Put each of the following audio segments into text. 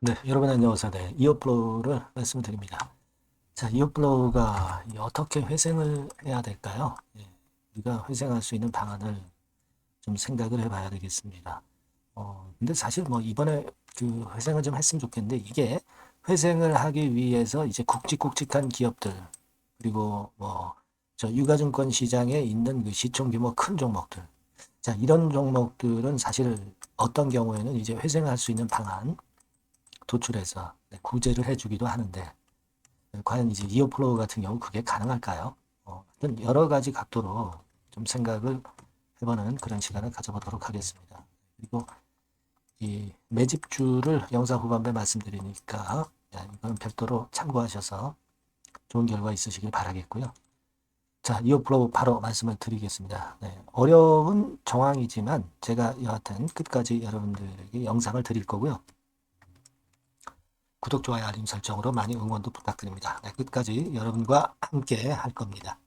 네, 여러분 안녕하세요. 네, 이어플로우를 말씀드립니다. 자, 이어플로우가 어떻게 회생을 해야 될까요? 예, 우리가 회생할 수 있는 방안을 좀 생각을 해봐야 되겠습니다. 근데 사실 뭐 이번에 그 회생을 좀 했으면 좋겠는데 이게 회생을 하기 위해서 이제 굵직굵직한 기업들 그리고 뭐 저 유가증권 시장에 있는 그 시총 규모 큰 종목들. 자, 이런 종목들은 사실 어떤 경우에는 이제 회생할 수 있는 방안 도출해서 구제를 해주기도 하는데 과연 이제 이어플로우 같은 경우 그게 가능할까요? 여러 가지 각도로 좀 생각을 해보는 그런 시간을 가져보도록 하겠습니다. 그리고 이 매집주를 영상 후반부에 말씀드리니까 이건 별도로 참고하셔서 좋은 결과 있으시길 바라겠고요. 자, 이어플로우 바로 말씀을 드리겠습니다. 네, 어려운 정황이지만 제가 여하튼 끝까지 여러분들에게 영상을 드릴 거고요. 구독, 좋아요, 알림 설정으로 많이 응원도 부탁드립니다. 네, 끝까지 여러분과 함께 할 겁니다.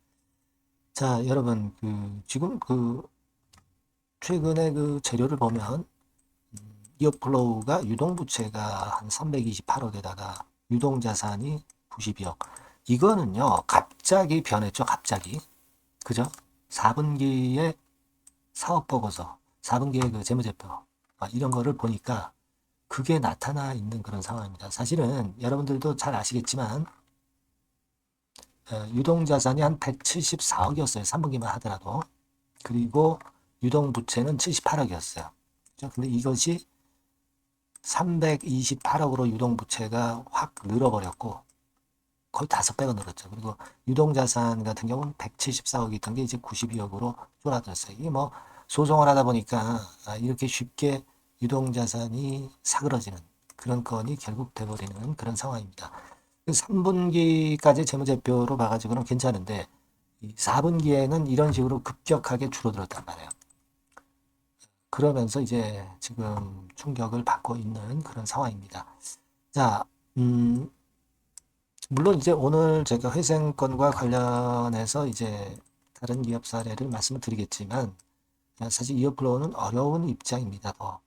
자, 여러분, 지금 최근에 재료를 보면, 이어플로우가 유동부채가 한 328억에다가 유동자산이 92억. 이거는요, 갑자기 변했죠, 갑자기. 그죠? 4분기에 사업보고서, 4분기에 재무제표, 이런 거를 보니까 그게 나타나 있는 그런 상황입니다. 사실은 여러분들도 잘 아시겠지만 유동자산이 한 174억이었어요. 3분기만 하더라도. 그리고 유동부채는 78억이었어요. 근데 이것이 328억으로 유동부채가 확 늘어버렸고 거의 5배가 늘었죠. 그리고 유동자산 같은 경우는 174억이 있던 게 이제 92억으로 줄어들었어요. 이게 뭐 소송을 하다 보니까 이렇게 쉽게 유동자산이 사그러지는 그런 건이 결국 돼버리는 그런 상황입니다. 3분기까지 재무제표로 봐가지고는 괜찮은데 4분기에는 이런 식으로 급격하게 줄어들었단 말이에요. 그러면서 이제 지금 충격을 받고 있는 그런 상황입니다. 자, 물론 이제 오늘 제가 회생건과 관련해서 이제 다른 기업 사례를 말씀을 드리겠지만 사실 이어플로우는 어려운 입장입니다. 더.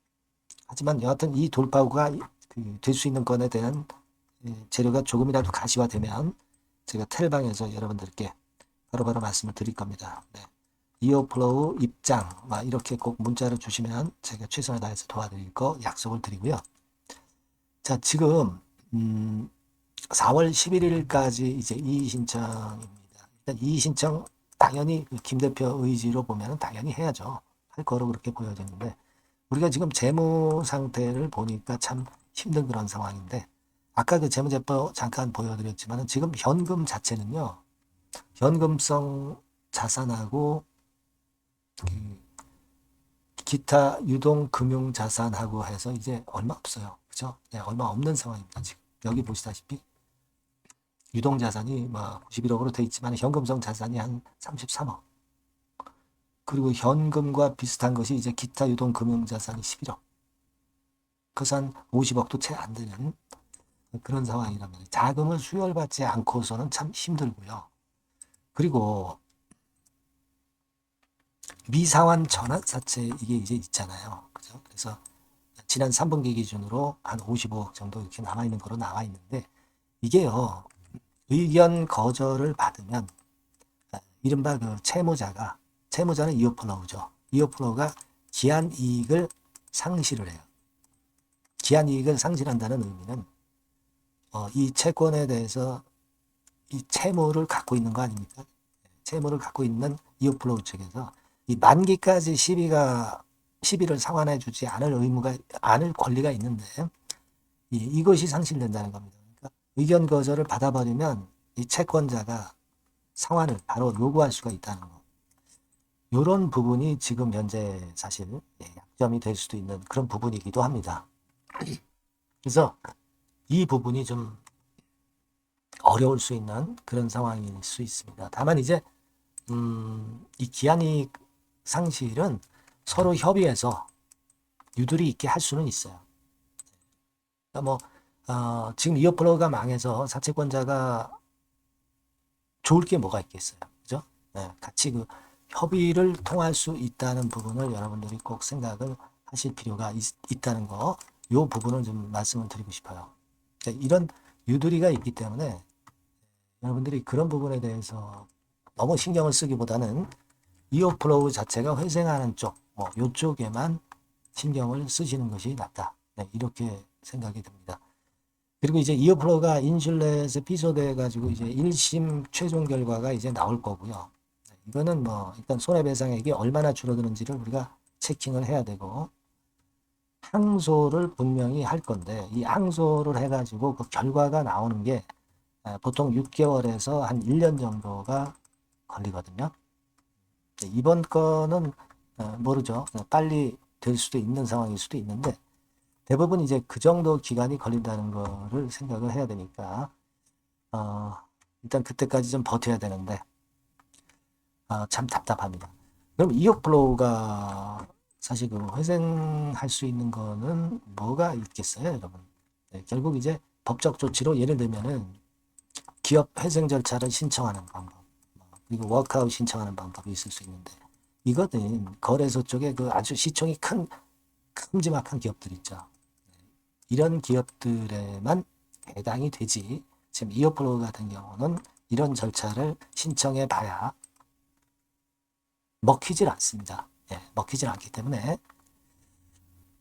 하지만 여하튼 이 돌파구가 될 수 있는 건에 대한 재료가 조금이라도 가시화되면 제가 텔방에서 여러분들께 바로바로 말씀을 드릴 겁니다. 네. 이어플로우 입장 이렇게 꼭 문자를 주시면 제가 최선을 다해서 도와드릴 거 약속을 드리고요. 자, 지금 4월 11일까지 이제 이의 신청입니다. 일단 이의 신청 당연히 김 대표 의지로 보면 당연히 해야죠. 할 거로 그렇게 보여지는데 우리가 지금 재무 상태를 보니까 참 힘든 그런 상황인데 아까 재무제표 잠깐 보여드렸지만 지금 현금 자체는요. 현금성 자산하고 기타 유동 금융 자산하고 해서 이제 얼마 없어요. 그죠? 네, 얼마 없는 상황입니다. 지금 여기 보시다시피 유동 자산이 뭐 91억으로 돼 있지만 현금성 자산이 한 33억. 그리고 현금과 비슷한 것이 이제 기타 유동 금융 자산이 11억. 그래서 한 50억도 채 안 되는 그런 상황이라면 자금을 수혈받지 않고서는 참 힘들고요. 그리고 미상환 전환사채 이게 이제 있잖아요. 그죠? 그래서 지난 3분기 기준으로 한 55억 정도 이렇게 남아있는 거로 나와 있는데 이게요. 의견 거절을 받으면 이른바 채무자는 이어플로우죠. 이어플로우가 기한 이익을 상실을 해요. 기한 이익을 상실한다는 의미는 이 채권에 대해서 이 채무를 갖고 있는 거 아닙니까? 채무를 갖고 있는 이어플로우 측에서 이 만기까지 시비를 상환해주지 않을 권리가 있는데 이것이 상실된다는 겁니다. 그러니까 의견 거절을 받아버리면 이 채권자가 상환을 바로 요구할 수가 있다는 거. 이런 부분이 지금 현재 사실 약점이 될 수도 있는 그런 부분이기도 합니다. 그래서 이 부분이 좀 어려울 수 있는 그런 상황일 수 있습니다. 다만 이제 이 기한이익 상실은 서로 협의해서 유도리 있게 할 수는 있어요. 그러니까 지금 이어플로우가 망해서 사채권자가 좋을 게 뭐가 있겠어요. 그죠? 네, 같이 협의를 통할 수 있다는 부분을 여러분들이 꼭 생각을 하실 필요가 있다는 거 이 부분을 좀 말씀을 드리고 싶어요. 이런 유두리가 있기 때문에 여러분들이 그런 부분에 대해서 너무 신경을 쓰기보다는 이어플로우 자체가 회생하는 쪽, 뭐 이쪽에만 신경을 쓰시는 것이 낫다. 네, 이렇게 생각이 듭니다. 그리고 이제 이어플로우가 인슐렛에 비소돼 가지고 이제 1심 최종 결과가 이제 나올 거고요. 이거는 뭐 일단 손해배상액이 얼마나 줄어드는지를 우리가 체킹을 해야 되고, 항소를 분명히 할 건데 이 항소를 해가지고 그 결과가 나오는 게 보통 6개월에서 한 1년 정도가 걸리거든요. 이번 건은 모르죠. 빨리 될 수도 있는 상황일 수도 있는데 대부분 이제 그 정도 기간이 걸린다는 거를 생각을 해야 되니까 일단 그때까지 좀 버텨야 되는데 참 답답합니다. 그럼 이억 플로우가 사실 그 회생할 수 있는 거는 뭐가 있겠어요, 여러분? 네, 결국 이제 법적 조치로 예를 들면은 기업 회생 절차를 신청하는 방법, 그리고 워크아웃 신청하는 방법이 있을 수 있는데 이거는 거래소 쪽에 그 아주 시총이 큰 큼지막한 기업들 있죠. 이런 기업들에만 해당이 되지. 지금 이어플로우 같은 경우는 이런 절차를 신청해 봐야 먹히질 않습니다. 예, 먹히질 않기 때문에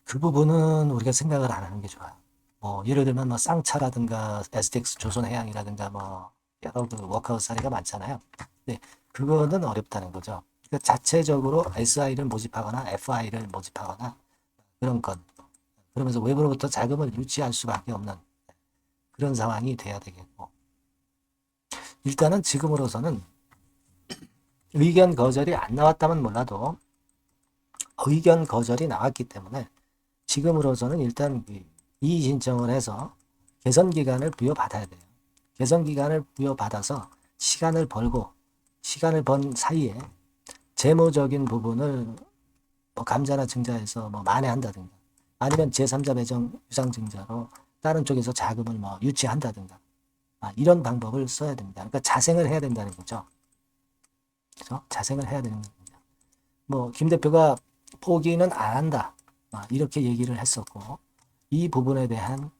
그 부분은 우리가 생각을 안 하는 게 좋아요. 뭐 예를 들면 뭐 쌍차라든가 STX 조선해양이라든가 뭐 여러 그 워크아웃 사례가 많잖아요. 네, 그거는 어렵다는 거죠. 그러니까 자체적으로 SI를 모집하거나 FI를 모집하거나 그런 건 그러면서 외부로부터 자금을 유치할 수밖에 없는 그런 상황이 돼야 되겠고, 일단은 지금으로서는 의견 거절이 안 나왔다면 몰라도 의견 거절이 나왔기 때문에 지금으로서는 일단 이의 신청을 해서 개선 기간을 부여받아야 돼요. 개선 기간을 부여받아서 시간을 벌고 시간을 번 사이에 재무적인 부분을 뭐 감자나 증자해서 뭐 만회한다든가 아니면 제3자 배정 유상증자로 다른 쪽에서 자금을 뭐 유치한다든가 이런 방법을 써야 됩니다. 그러니까 자생을 해야 된다는 거죠. 그래서 자생을 해야 되는 겁니다. 뭐 김 대표가 포기는 안 한다 이렇게 얘기를 했었고 이 부분에 대한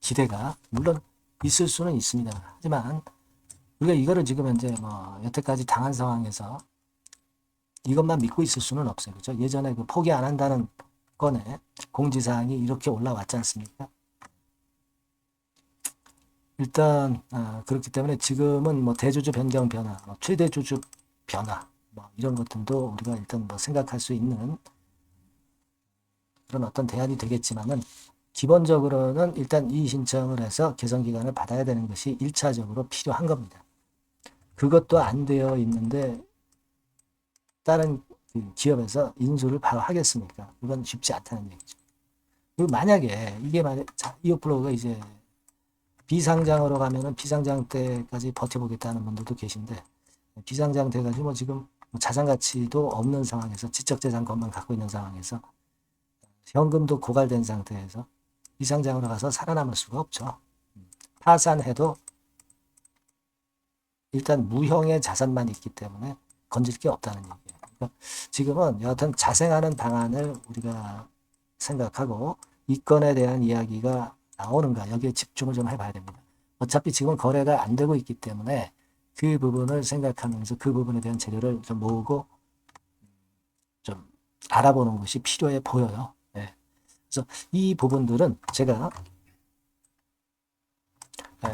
기대가 물론 있을 수는 있습니다. 하지만 우리가 이거를 지금 현재 뭐 여태까지 당한 상황에서 이것만 믿고 있을 수는 없어요. 그죠? 예전에 그 포기 안 한다는 건에 공지사항이 이렇게 올라왔지 않습니까? 일단 그렇기 때문에 지금은 뭐 대주주 변경 변화, 최대주주 변화 뭐 이런 것들도 우리가 일단 뭐 생각할 수 있는 그런 어떤 대안이 되겠지만은 기본적으로는 일단 이의 신청을 해서 개선 기간을 받아야 되는 것이 1차적으로 필요한 겁니다. 그것도 안 되어 있는데 다른 기업에서 인수를 바로 하겠습니까? 그건 쉽지 않다는 얘기죠. 그리고 만약에 이게 이어플로우가 이제 비상장으로 가면은 비상장 때까지 버텨보겠다는 분들도 계신데 비상장 돼가지고 뭐 지금 자산 가치도 없는 상황에서 지적재산 것만 갖고 있는 상황에서 현금도 고갈된 상태에서 비상장으로 가서 살아남을 수가 없죠. 파산해도 일단 무형의 자산만 있기 때문에 건질 게 없다는 얘기예요. 그러니까 지금은 여하튼 자생하는 방안을 우리가 생각하고 이 건에 대한 이야기가 나오는가 여기에 집중을 좀 해봐야 됩니다. 어차피 지금 거래가 안 되고 있기 때문에 그 부분을 생각하면서 그 부분에 대한 재료를 좀 모으고 좀 알아보는 것이 필요해 보여요. 네. 그래서 이 부분들은 제가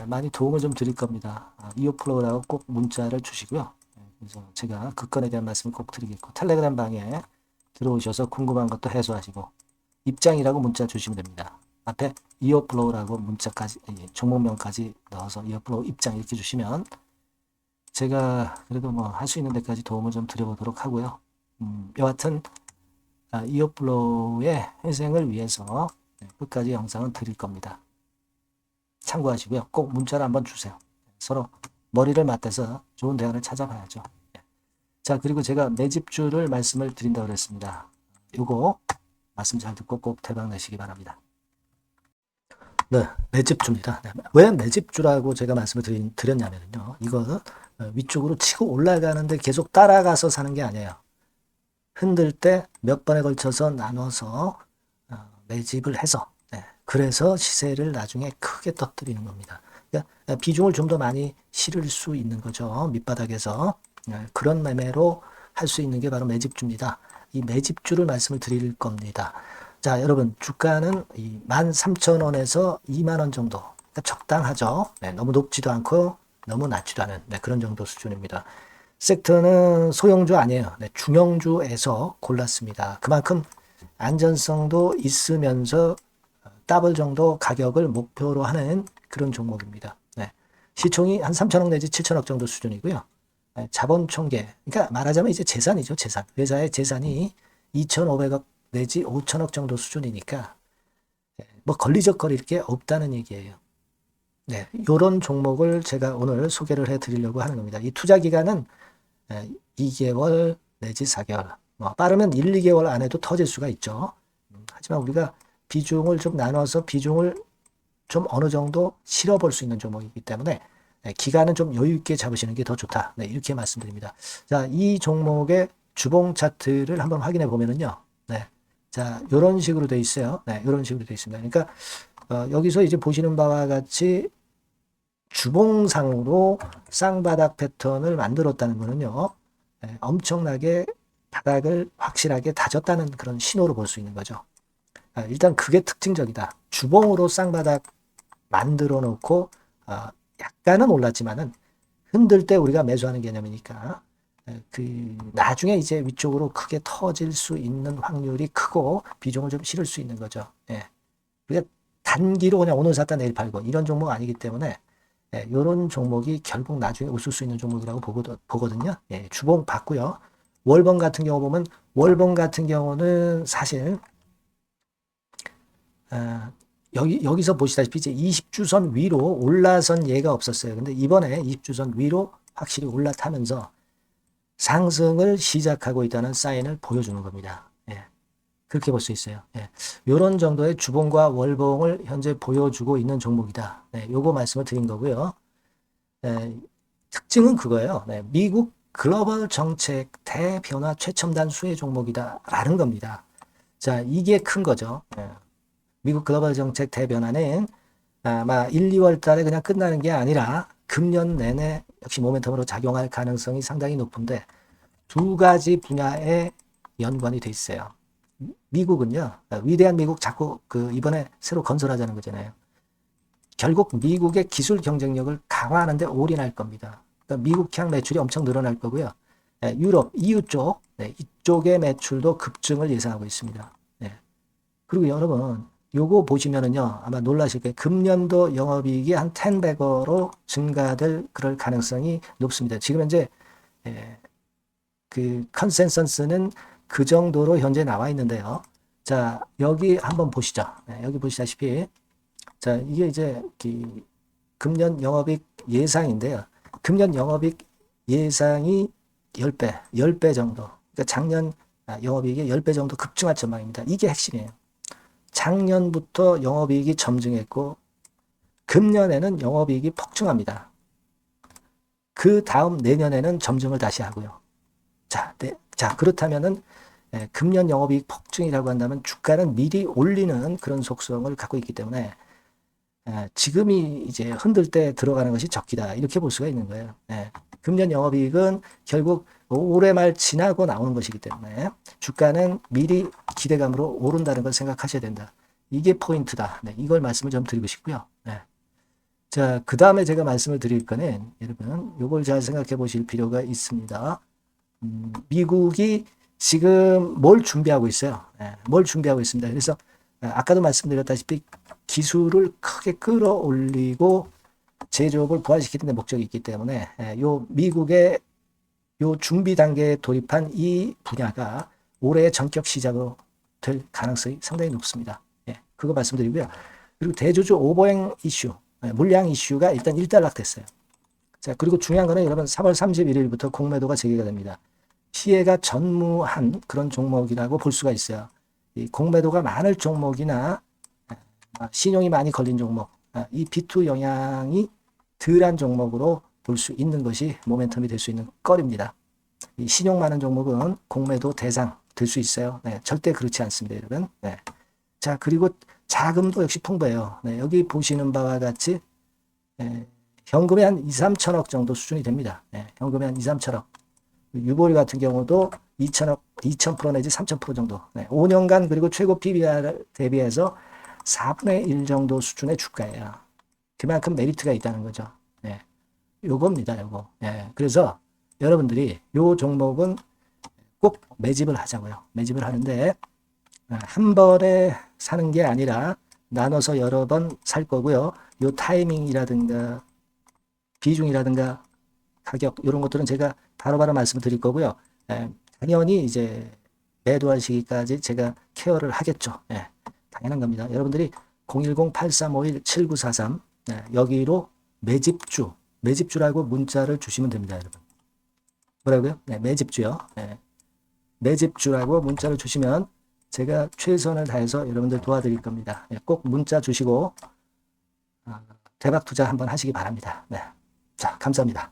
많이 도움을 좀 드릴 겁니다. 이오플로우라고 꼭 문자를 주시고요. 그래서 제가 그 건에 대한 말씀을 꼭 드리겠고 텔레그램 방에 들어오셔서 궁금한 것도 해소하시고 입장이라고 문자 주시면 됩니다. 앞에 이어플로우라고 문자까지 종목명까지 넣어서 이어플로우 입장 이렇게 주시면 제가 그래도 뭐 할 수 있는 데까지 도움을 좀 드려보도록 하고요. 여하튼 이어플로우의 회생을 위해서 끝까지 영상은 드릴 겁니다. 참고하시고요. 꼭 문자를 한번 주세요. 서로 머리를 맞대서 좋은 대안을 찾아봐야죠. 자, 그리고 제가 매집주를 말씀을 드린다고 그랬습니다. 요거 말씀 잘 듣고 꼭 대박 내시기 바랍니다. 네, 매집주입니다. 네, 왜 매집주라고 제가 말씀을 드렸냐면요. 이거는 위쪽으로 치고 올라가는데 계속 따라가서 사는 게 아니에요. 흔들 때 몇 번에 걸쳐서 나눠서 매집을 해서 네, 그래서 시세를 나중에 크게 터뜨리는 겁니다. 그러니까 비중을 좀 더 많이 실을 수 있는 거죠. 밑바닥에서. 그런 매매로 할 수 있는 게 바로 매집주입니다. 이 매집주를 말씀을 드릴 겁니다. 자, 여러분 주가는 이 13,000원에서 2만 원 정도. 그러니까 적당하죠. 네, 너무 높지도 않고 너무 낮지도 않은 그런 정도 수준입니다. 섹터는 소형주 아니에요. 네, 중형주에서 골랐습니다. 그만큼 안전성도 있으면서 더블 정도 가격을 목표로 하는 그런 종목입니다. 네. 시총이 한 3천억 내지 7천억 정도 수준이고요. 네, 자본 총계, 그러니까 말하자면 이제 재산이죠, 재산. 회사의 재산이 2,500억 내지 5천억 정도 수준이니까 뭐 걸리적거릴 게 없다는 얘기예요. 네, 이런 종목을 제가 오늘 소개를 해드리려고 하는 겁니다. 이 투자 기간은 2개월 내지 4개월, 뭐 빠르면 1, 2개월 안에도 터질 수가 있죠. 하지만 우리가 비중을 좀 나눠서 비중을 좀 어느 정도 실어볼 수 있는 종목이기 때문에 기간은 좀 여유 있게 잡으시는 게 더 좋다. 네, 이렇게 말씀드립니다. 자, 이 종목의 주봉 차트를 한번 확인해 보면은요. 네. 자, 이런 식으로 돼 있어요. 네, 이런 식으로 돼 있습니다. 그러니까 여기서 이제 보시는 바와 같이 주봉상으로 쌍바닥 패턴을 만들었다는 거는요. 네, 엄청나게 바닥을 확실하게 다졌다는 그런 신호로 볼 수 있는 거죠. 일단 그게 특징적이다. 주봉으로 쌍바닥 만들어 놓고 약간은 올랐지만은 흔들 때 우리가 매수하는 개념이니까 그 나중에 이제 위쪽으로 크게 터질 수 있는 확률이 크고 비중을 좀 실을 수 있는 거죠. 예. 우리가 단기로 그냥 오늘 샀다 내일 팔고 이런 종목 아니기 때문에 이런 종목이 결국 나중에 웃을 수 있는 종목이라고 보거든요. 예, 주봉 봤고요. 월봉 같은 경우 보면 월봉 같은 경우는 사실 여기서 보시다시피 이제 20주선 위로 올라선 예가 없었어요. 근데 이번에 20주선 위로 확실히 올라타면서 상승을 시작하고 있다는 사인을 보여주는 겁니다. 예, 그렇게 볼 수 있어요. 예, 이런 정도의 주봉과 월봉을 현재 보여주고 있는 종목이다. 네, 요거 말씀을 드린 거고요. 특징은 그거예요. 네, 미국 글로벌 정책 대변화 최첨단 수혜 종목이다라는 겁니다. 자, 이게 큰 거죠. 미국 글로벌 정책 대변화는 아마 1, 2월 달에 그냥 끝나는 게 아니라 금년 내내 역시 모멘텀으로 작용할 가능성이 상당히 높은데 두 가지 분야에 연관이 돼 있어요. 미국은요, 위대한 미국 자꾸 이번에 새로 건설하자는 거잖아요. 결국 미국의 기술 경쟁력을 강화하는 데 올인할 겁니다. 그러니까 미국향 매출이 엄청 늘어날 거고요. 유럽, EU 쪽, 이쪽의 매출도 급증을 예상하고 있습니다. 그리고 여러분, 요거 보시면은요, 아마 놀라실 거예요. 금년도 영업이익이 한 10배로 증가될 그럴 가능성이 높습니다. 지금 현재, 그 컨센서스는 그 정도로 현재 나와 있는데요. 자, 여기 한번 보시죠. 여기 보시다시피, 자, 이게 이제 금년 영업이익 예상인데요. 금년 영업이익 예상이 10배 정도. 그러니까 작년 영업이익이 10배 정도 급증할 전망입니다. 이게 핵심이에요. 작년부터 영업이익이 점증했고 금년에는 영업이익이 폭증합니다. 그 다음 내년에는 점증을 다시 하고요. 자, 그렇다면은 금년 영업이익 폭증이라고 한다면 주가는 미리 올리는 그런 속성을 갖고 있기 때문에 지금이 이제 흔들 때 들어가는 것이 적기다 이렇게 볼 수가 있는 거예요. 금년 영업이익은 결국 올해 말 지나고 나오는 것이기 때문에 주가는 미리 기대감으로 오른다는 걸 생각하셔야 된다. 이게 포인트다. 이걸 말씀을 좀 드리고 싶고요. 자, 그 다음에 제가 말씀을 드릴 거는 여러분 이걸 잘 생각해 보실 필요가 있습니다. 미국이 지금 뭘 준비하고 있어요. 뭘 준비하고 있습니다. 그래서 아까도 말씀드렸다시피 기술을 크게 끌어올리고 제조업을 부활시키는 데 목적이 있기 때문에 요 미국의 요 준비 단계에 돌입한 이 분야가 올해 전격 시작으로 될 가능성이 상당히 높습니다. 그거 말씀드리고요. 그리고 대주주 오버행 이슈, 물량 이슈가 일단 일단락됐어요. 자, 그리고 중요한 거는 여러분 3월 31일부터 공매도가 재개가 됩니다. 피해가 전무한 그런 종목이라고 볼 수가 있어요. 이 공매도가 많을 종목이나 신용이 많이 걸린 종목, 이 B2 영향이 덜한 종목으로 볼 수 있는 것이 모멘텀이 될 수 있는 거리입니다. 이 신용 많은 종목은 공매도 대상 될 수 있어요. 절대 그렇지 않습니다, 여러분. 자, 그리고 자금도 역시 풍부해요. 네, 여기 보시는 바와 같이 현금이 한 2, 3천억 정도 수준이 됩니다. 현금이 한 2, 3천억. 유보리 같은 경우도 2천억, 2,000% 내지 3,000% 정도. 5년간 그리고 최고 PBR 대비해서 4분의 1 정도 수준의 주가예요. 그만큼 메리트가 있다는 거죠. 요겁니다, 요거. 그래서 여러분들이 요 종목은 꼭 매집을 하자고요. 매집을 하는데 한 번에 사는 게 아니라 나눠서 여러 번 살 거고요. 요 타이밍이라든가 비중이라든가 가격 이런 것들은 제가 바로바로 말씀을 드릴 거고요. 당연히 이제 매도할 시기까지 제가 케어를 하겠죠. 당연한 겁니다. 여러분들이 010-8351-7943 여기로 매집주라고 문자를 주시면 됩니다, 여러분. 뭐라고요? 매집주요. 매집주라고 문자를 주시면 제가 최선을 다해서 여러분들 도와드릴 겁니다. 꼭 문자 주시고 대박 투자 한번 하시기 바랍니다. 자, 감사합니다.